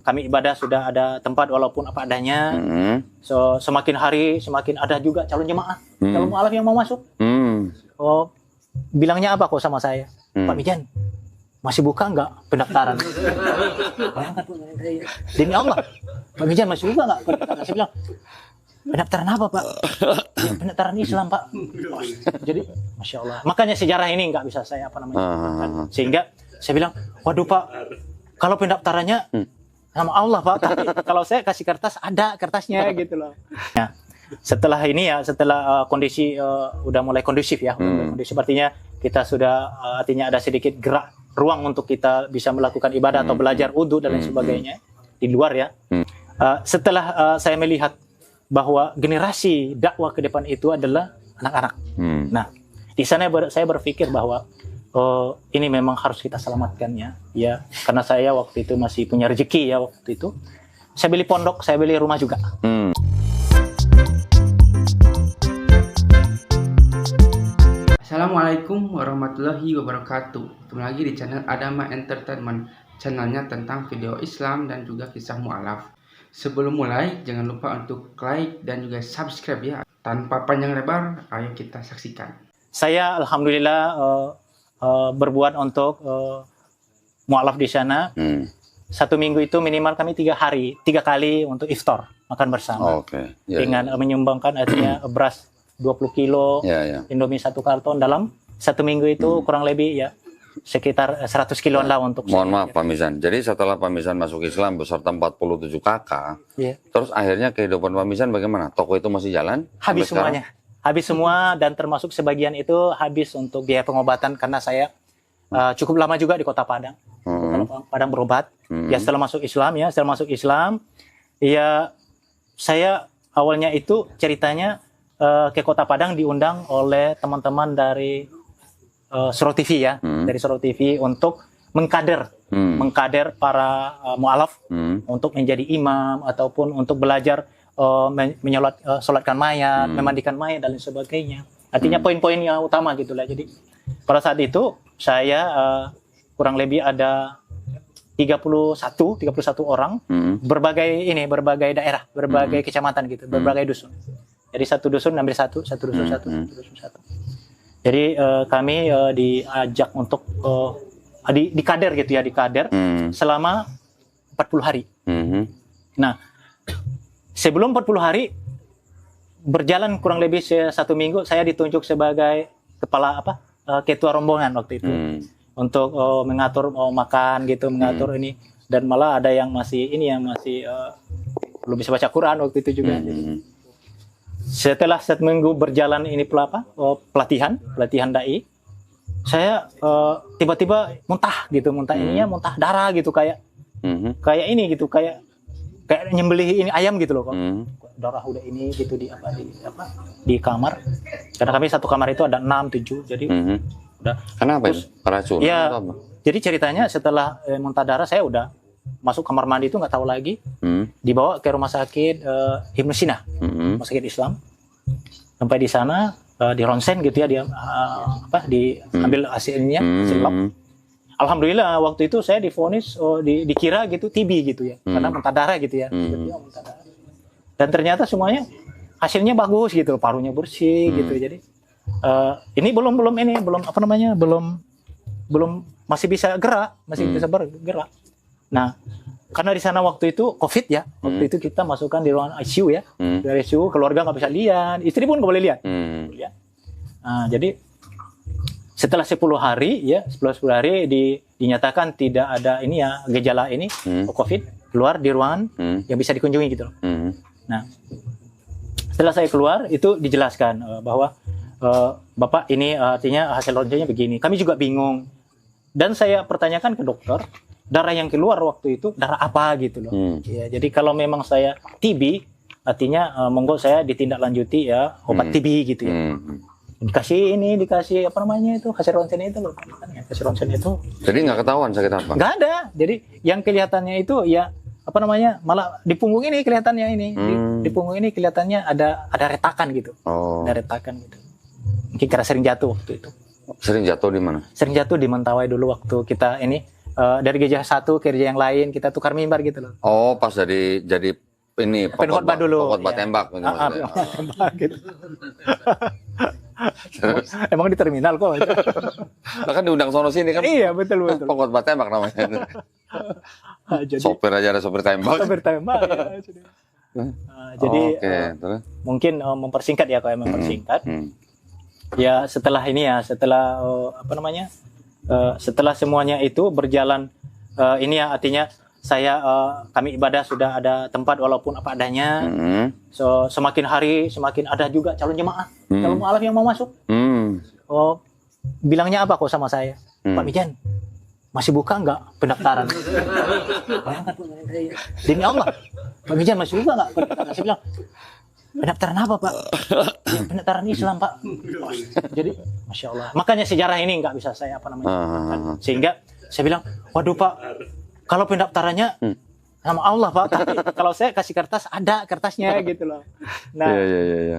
Kami ibadah sudah ada tempat walaupun apa adanya. So semakin hari semakin ada juga calon jemaah, calon mualaf yang mau masuk. Oh, bilangnya apa kok sama saya? Pak Mijan, masih buka nggak pendaftaran? Demi Allah, Pak Mijan masih buka nggak pendaftaran? Saya bilang, pendaftaran apa Pak? Ya, pendaftaran Islam Pak. Oh, jadi, Masya Allah. Makanya sejarah ini nggak bisa saya sehingga saya bilang, waduh Pak, kalau pendaftarannya sama Allah Pak, tapi kalau saya kasih kertas ada kertasnya gitu loh. Nah, setelah ini ya, setelah kondisi udah mulai kondusif ya, kondusif artinya kita sudah artinya ada sedikit gerak ruang untuk kita bisa melakukan ibadah atau belajar wudhu dan lain sebagainya di luar ya. Setelah saya melihat bahwa generasi dakwah ke depan itu adalah anak-anak. Nah, di sana saya berpikir bahwa ini memang harus kita selamatkan ya, karena saya waktu itu masih punya rezeki ya waktu itu. Saya beli pondok, saya beli rumah juga. Assalamualaikum warahmatullahi wabarakatuh. Ketemu lagi di channel Adama Entertainment, channelnya tentang video Islam dan juga kisah mu'alaf. Sebelum mulai, jangan lupa untuk like dan juga subscribe ya. Tanpa panjang lebar, ayo kita saksikan. Saya alhamdulillah berbuat untuk mu'alaf di sana. Satu minggu itu minimal kami 3 kali untuk iftar, makan bersama. Dengan menyumbangkan artinya beras 20 kilo, Indomie 1 karton dalam 1 minggu itu kurang lebih ya sekitar 100 kiloan lah untuk Mohon maaf Pak Mijan, jadi setelah Pak Mijan masuk Islam beserta 47 kakak, terus akhirnya kehidupan Pak Mijan bagaimana? Toko itu masih jalan? Habis semuanya. Habis semua dan termasuk sebagian itu habis untuk biaya pengobatan karena saya cukup lama juga di Kota Padang. Padang berobat. Ya setelah masuk Islam ya saya awalnya itu ceritanya ke Kota Padang diundang oleh teman-teman dari Suro TV ya, dari Suro TV untuk mengkader para mu'alaf untuk menjadi imam ataupun untuk belajar menyolatkan mayat, memandikan mayat dan lain sebagainya. Artinya poin-poin yang utama gitulah. Jadi pada saat itu saya kurang lebih ada 31 orang berbagai daerah, berbagai kecamatan gitu, berbagai dusun. Jadi satu dusun ambil satu dusun satu. Jadi kami diajak untuk dikader gitu ya, dikader selama 40 hari. Nah, sebelum 40 hari berjalan kurang lebih 1 minggu, saya ditunjuk sebagai kepala ketua rombongan waktu itu untuk mengatur makan gitu, mengatur ini, dan malah ada yang masih belum bisa baca Quran waktu itu juga. Jadi, setelah 1 minggu berjalan ini pelatihan dai, saya tiba-tiba muntah ininya muntah darah gitu, kayak ini gitu, kayak nyembelih ini ayam gitu loh kok. Darah udah ini gitu di kamar. Karena kami satu kamar itu ada 6-7, jadi udah. Kenapa itu? Racun? Ya, jadi ceritanya setelah muntah darah saya udah masuk kamar mandi itu nggak tahu lagi. Dibawa ke rumah sakit Ibnu Sina, rumah sakit Islam. Sampai di sana di ronsen gitu ya, dia diambil hasilnya, lab. Alhamdulillah waktu itu saya divonis dikira gitu TB gitu ya, karena muntah darah gitu ya. Muntah darah. Dan ternyata semuanya hasilnya bagus gitu, parunya bersih gitu. Jadi ini belum masih bisa bergerak. Nah, karena di sana waktu itu COVID ya, waktu itu kita masukkan di ruangan ICU ya, dari ICU keluarga nggak bisa lihat, istri pun nggak boleh lihat. Nah, jadi setelah 10 hari dinyatakan tidak ada ini ya gejala ini COVID, keluar di ruangan yang bisa dikunjungi gitu loh. Nah, setelah saya keluar itu dijelaskan bahwa Bapak ini artinya hasil ronsennya begini. Kami juga bingung dan saya pertanyakan ke dokter, darah yang keluar waktu itu darah apa gitu loh. Ya, jadi kalau memang saya TB, artinya monggo saya ditindaklanjuti ya obat TB gitu ya. Dikasih hasil ronsen itu loh. Hasil ronsen itu. Jadi nggak ketahuan sakit apa? Nggak ada. Jadi yang kelihatannya itu ya malah di punggung ini kelihatannya ini. Di punggung ini kelihatannya ada retakan gitu. Ada retakan gitu. Mungkin karena sering jatuh waktu itu. Sering jatuh di mana? Sering jatuh di Mentawai dulu waktu kita ini dari gereja satu ke gereja yang lain kita tukar mimbar gitu loh. Oh, pas jadi ini Penkhotbah dulu. pokok Ya. tembak gitu maksudnya. Penkhotbah tembak gitu. Emang di terminal kok. Nah, kan diundang sono sini kan. Iya, betul. Pokok tembak namanya. Jadi Sopir aja ada sopir tembak. sopir tembak ya. Jadi Oke, terus. mungkin mempersingkat ya kalau mempersingkat. Ya setelah ini ya, setelah setelah semuanya itu berjalan ini ya artinya kami ibadah sudah ada tempat walaupun apa adanya. So, semakin hari semakin ada juga calon jemaah, calon mualaf yang mau masuk. Oh, bilangnya apa kok sama saya? Pak Mijan, masih buka nggak pendaftaran? Bayangkan, demi Allah, Pak Mijan masih buka nggak pendaftaran? Saya bilang, pendaftaran apa Pak? Ya, pendaftaran Islam Pak. Jadi, Masya Allah. Makanya sejarah ini nggak bisa saya sehingga saya bilang, waduh Pak, kalau pendaftarannya sama Allah Pak, tapi kalau saya kasih kertas ada kertasnya gitu loh. Nah,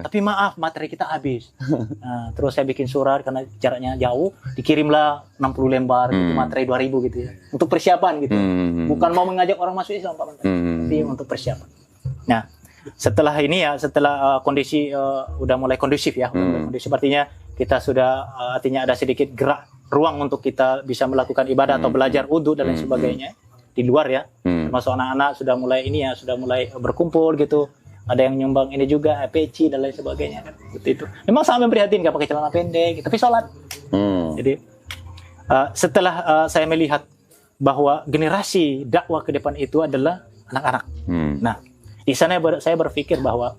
tapi maaf materi kita habis. Nah, terus saya bikin surat karena jaraknya jauh, dikirimlah 60 lembar gitu, materi 2000 gitu ya. Untuk persiapan gitu. Bukan mau mengajak orang masuk Islam Pak, tapi untuk persiapan. Nah, setelah ini ya, setelah kondisi udah mulai kondusif ya, kondusif artinya kita sudah artinya ada sedikit gerak ruang untuk kita bisa melakukan ibadah atau belajar wudu dan lain sebagainya di luar ya, termasuk anak-anak sudah mulai ini ya, sudah mulai berkumpul gitu, ada yang nyumbang ini juga peci dan lain sebagainya kan, seperti itu. Memang sangat memprihatinkan pakai celana pendek, tapi sholat. Jadi setelah saya melihat bahwa generasi dakwah ke depan itu adalah anak-anak. Nah, di sana saya berpikir bahwa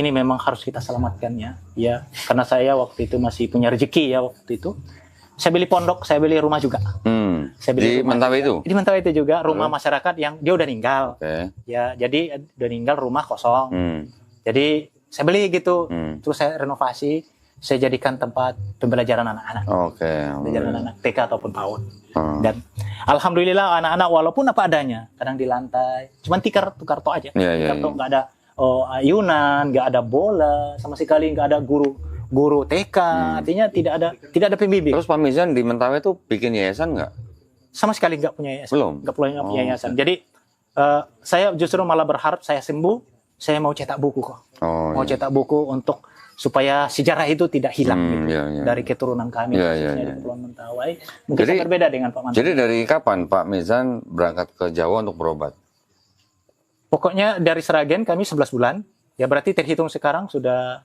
ini memang harus kita selamatkan ya, karena saya waktu itu masih punya rezeki ya waktu itu. Saya beli pondok, saya beli rumah juga. Saya beli di Mentawai itu? Di Mentawai itu juga, rumah masyarakat yang dia udah meninggal. Ya, jadi udah meninggal, rumah kosong. Jadi saya beli gitu, terus saya renovasi, saya jadikan tempat pembelajaran anak-anak. Pembelajaran anak TK ataupun PAUD. Dan alhamdulillah anak-anak walaupun apa adanya, kadang di lantai, cuman tukar to aja. Tikar to, nggak ada ayunan, nggak ada bola, sama sekali nggak ada guru TK, artinya tidak ada pembimbing. Terus Pak Mizan di Mentawai itu bikin yayasan nggak? Sama sekali nggak punya yayasan. Belum? Nggak punya yayasan. Jadi saya justru malah berharap saya sembuh, saya mau cetak buku kok. Cetak buku untuk supaya sejarah itu tidak hilang dari keturunan kami, khususnya di Kepulauan Mentawai. Mungkin sangat berbeda dengan Pak Mantan. Jadi dari kapan Pak Mizan berangkat ke Jawa untuk berobat? Pokoknya dari Sragen kami 11 bulan, ya berarti terhitung sekarang sudah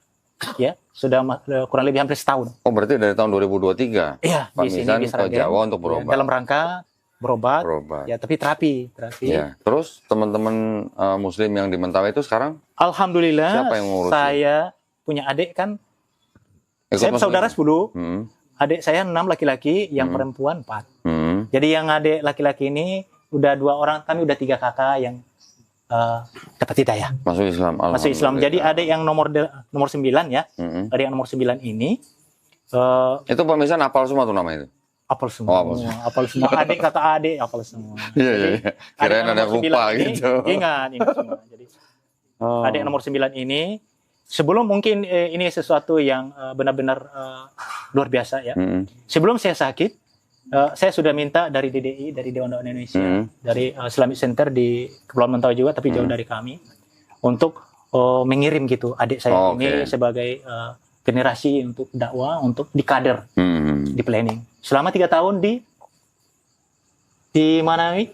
kurang lebih hampir setahun. Oh, berarti dari tahun 2023? Iya, Pak di sini Mizan di Sragen, ke Jawa untuk berobat. Ya, dalam rangka berobat. Ya, tapi terapi. Ya. Terus teman-teman Muslim yang di Mentawai itu sekarang? Alhamdulillah, siapa yang ngurusin? saya punya adik kan. Saya saudara 10. Adik saya 6 laki-laki, yang perempuan 4. Jadi yang adik laki-laki ini udah 2 orang, kami udah 3 kakak yang dapat hidayah. Masuk Islam. Masuk Islam. Jadi adik yang nomor 9 ya. Adik yang nomor 9 ini. Itu Pak Mizan hafal semua tuh nama itu? Hafal semua. Hafal semua. Adik kata adik hafal semua. Iya. Kirain ada lupa gitu. Ingat semua. Jadi adik nomor 9 ini, sebelum mungkin ini sesuatu yang benar-benar luar biasa ya. Sebelum saya sakit, saya sudah minta dari DDI, dari Dewan Dakwah Indonesia, dari Islamic Center di Kepulauan Mentawai juga, tapi jauh dari kami, untuk mengirim gitu adik saya ini sebagai generasi untuk dakwah, untuk di kader, di planning. Selama 3 tahun di mana nih?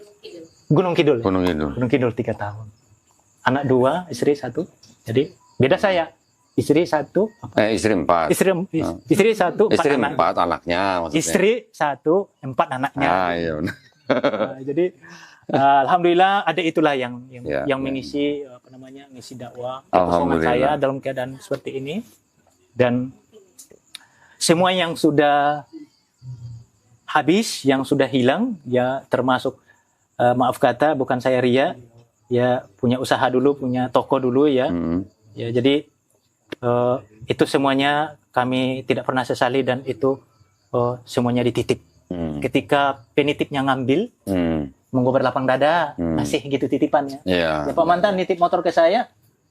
Gunung Kidul. Gunung Kidul 3 tahun. Anak 2, istri 1. Jadi beda saya. Istri 1, istri 4. Istri 1, 4 istri anak. 4 anaknya maksudnya. Istri 1, 4 anaknya. Iya benar. Jadi alhamdulillah ada itulah yang mengisi ngisi dakwah kekosongan saya dalam keadaan seperti ini. Dan semua yang sudah habis, yang sudah hilang, ya termasuk maaf kata bukan saya ria, ya punya usaha dulu, punya toko dulu ya. Ya jadi itu semuanya kami tidak pernah sesali dan itu semuanya dititip. Ketika penitipnya ngambil, monggo berlapang dada, masih gitu titipannya. Ya, Pak Mantan nitip motor ke saya,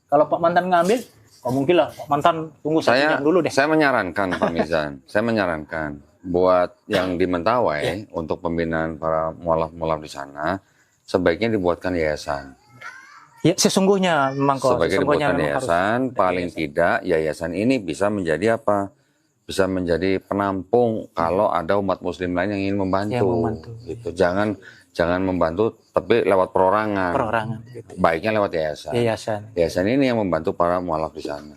kalau Pak Mantan ngambil, mungkin lah Pak Mantan tunggu 1 jam dulu deh. Saya menyarankan Pak Mizan, saya menyarankan buat yang di Mentawai untuk pembinaan para mualaf-mualaf di sana sebaiknya dibuatkan yayasan. Ya, sesungguhnya memang kok. Sebaiknya Sesungguhnya dibuatkan memang yayasan, paling tidak yayasan ini bisa menjadi apa? Bisa menjadi penampung kalau ada umat muslim lain yang ingin membantu. Yang membantu. Gitu. Jangan membantu tapi lewat perorangan. Perorangan gitu. Baiknya lewat yayasan. Yayasan. Yayasan ini yang membantu para mualaf di sana.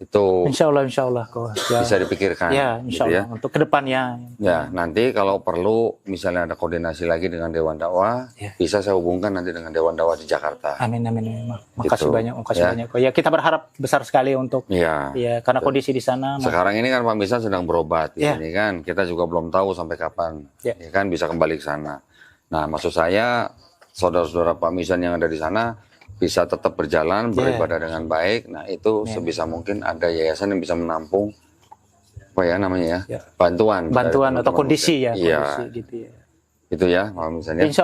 Itu Insya Allah kok. Ya, bisa dipikirkan. ya, insya gitu Allah. Untuk kedepannya. Ya, nanti kalau perlu misalnya ada koordinasi lagi dengan Dewan Dakwah, Ya. bisa saya hubungkan nanti dengan Dewan Dakwah di Jakarta. Amin. Makasih Gitu, banyak, makasih ya. banyak. Kok. Ya kita berharap besar sekali untuk Iya. ya karena kondisi di sana. Sekarang ini kan Pak Misan sedang berobat di Ya. sini kan, kita juga belum tahu sampai kapan, Ya. ya kan bisa kembali ke sana. Nah, maksud saya saudara-saudara Pak Misan yang ada di sana bisa tetap berjalan beribadah dengan baik. Nah, itu sebisa mungkin ada yayasan yang bisa menampung apa ya namanya ya, Ya. bantuan Bantuan dari atau teman-teman kondisi muslim. ya, Iya, kondisi gitu ya. itu ya Pak Misan ya. Insya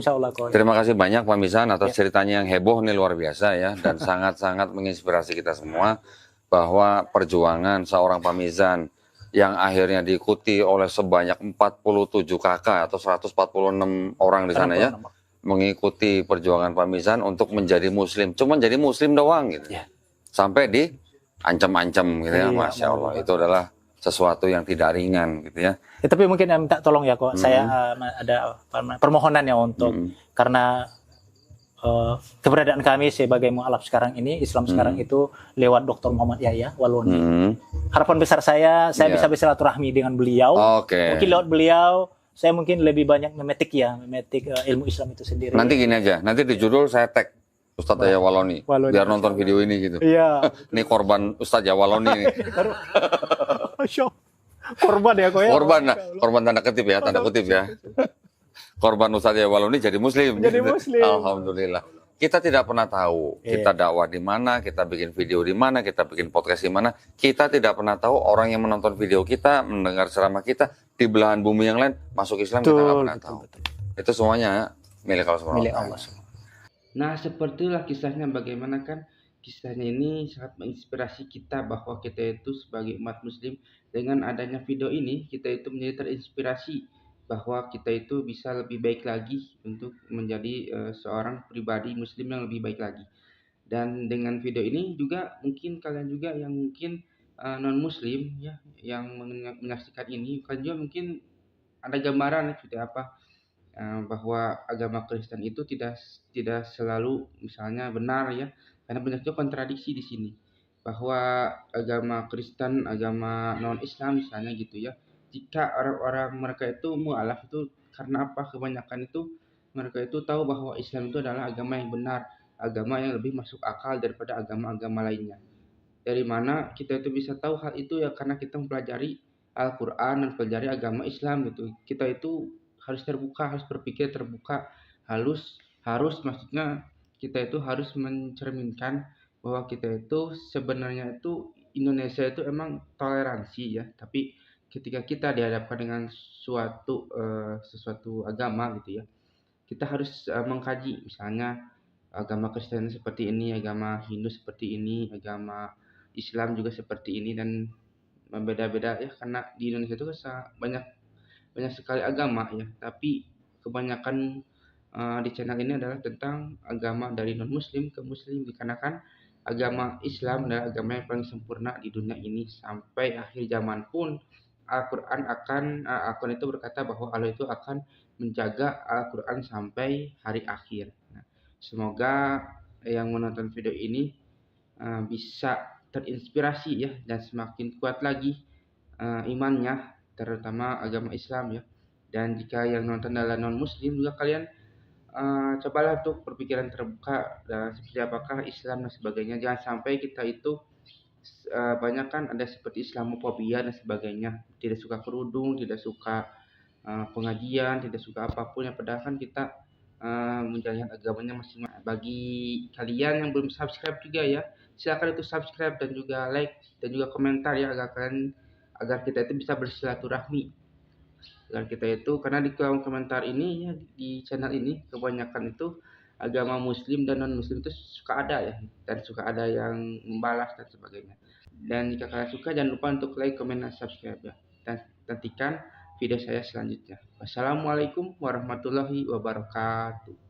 Allah kok. Terima kasih banyak Pak Misan atas ceritanya yang heboh nih, luar biasa ya, dan sangat-sangat menginspirasi kita semua bahwa perjuangan seorang Pak Misan yang akhirnya diikuti oleh sebanyak 47 kakak atau 146 orang di sana ya, mengikuti perjuangan Pak Misan untuk menjadi muslim, cuma jadi muslim doang gitu. Ya. Sampai diancam-ancam gitu ya, Iya, Masya Allah, itu adalah sesuatu yang tidak ringan gitu ya. Ya, tapi mungkin minta tolong ya kok. Saya ada permohonan ya untuk karena keberadaan kami sebagai mualaf sekarang ini, Islam sekarang itu lewat Dr. Muhammad Yahya Waloni. Harapan besar saya bisa bersilaturahmi dengan beliau. Oke. Mungkin lewat beliau saya mungkin lebih banyak memetik ilmu Islam itu sendiri. Nanti gini aja, nanti di judul saya tag Ustadz Yahya Waloni, Waloni. biar nonton video ini gitu. Iya. Ini korban Ustadz Yahya Waloni nih. Korban ya kok ya. Korban tanda kutip ya, tanda kutip ya. Korban Ustadz Yahya Waloni jadi muslim. Jadi muslim. Alhamdulillah. Kita tidak pernah tahu kita dakwah di mana, kita bikin video di mana, kita bikin podcast di mana. Kita tidak pernah tahu orang yang menonton video kita, mendengar ceramah kita di belahan bumi yang lain masuk Islam, kita nggak pernah tahu. Itu semuanya milik Allah SWT. Milik Allah. Nah, sepertilah kisahnya, bagaimana kan kisahnya ini sangat menginspirasi kita bahwa kita itu sebagai umat muslim, dengan adanya video ini kita itu menjadi terinspirasi bahwa kita itu bisa lebih baik lagi untuk menjadi seorang pribadi muslim yang lebih baik lagi. Dan dengan video ini juga mungkin kalian juga yang mungkin non muslim ya, yang menyaksikan ini, kalian juga mungkin ada gambaran seperti apa bahwa agama Kristen itu tidak selalu misalnya benar ya, karena banyak juga kontradiksi di sini, bahwa agama Kristen, agama non Islam misalnya gitu ya, jika orang-orang mereka itu mualaf itu karena apa, kebanyakan itu mereka itu tahu bahwa Islam itu adalah agama yang benar, agama yang lebih masuk akal daripada agama-agama lainnya. Dari mana kita itu bisa tahu hal itu ya, karena kita mempelajari Al-Quran dan mempelajari agama Islam gitu. Kita itu harus terbuka, harus berpikir terbuka, harus maksudnya kita itu harus mencerminkan bahwa kita itu sebenarnya itu Indonesia itu emang toleransi ya, tapi ketika kita dihadapkan dengan sesuatu agama gitu ya, kita harus mengkaji, misalnya agama Kristen seperti ini, agama Hindu seperti ini, agama Islam juga seperti ini, dan beda-beda ya, karena di Indonesia itu banyak sekali agama ya, tapi kebanyakan di channel ini adalah tentang agama dari non muslim ke muslim, dikarenakan agama Islam adalah agama yang paling sempurna di dunia ini. Sampai akhir zaman pun Al-Quran itu berkata bahwa Allah itu akan menjaga Al-Quran sampai hari akhir. Nah, semoga yang menonton video ini bisa terinspirasi ya, dan semakin kuat lagi imannya, terutama agama Islam ya. Dan jika yang nonton adalah non muslim juga, kalian cobalah untuk berpikiran terbuka dan seperti apakah Islam dan sebagainya. Jangan sampai kita itu banyak kan ada seperti Islamofobia dan sebagainya, tidak suka kerudung, tidak suka pengajian, tidak suka apapun yang padahal kan kita menjalankan agamanya masing-masing. Bagi kalian yang belum subscribe juga ya, silakan itu subscribe dan juga like dan juga komentar ya, agar kita itu bisa bersilaturahmi, agar kita itu, karena di kolom komentar ini ya, di channel ini kebanyakan itu agama muslim dan non muslim itu suka ada ya, dan suka ada yang membalas dan sebagainya. Dan jika kalian suka, jangan lupa untuk like, comment, dan subscribe ya. dan nantikan video saya selanjutnya. Wassalamualaikum warahmatullahi wabarakatuh.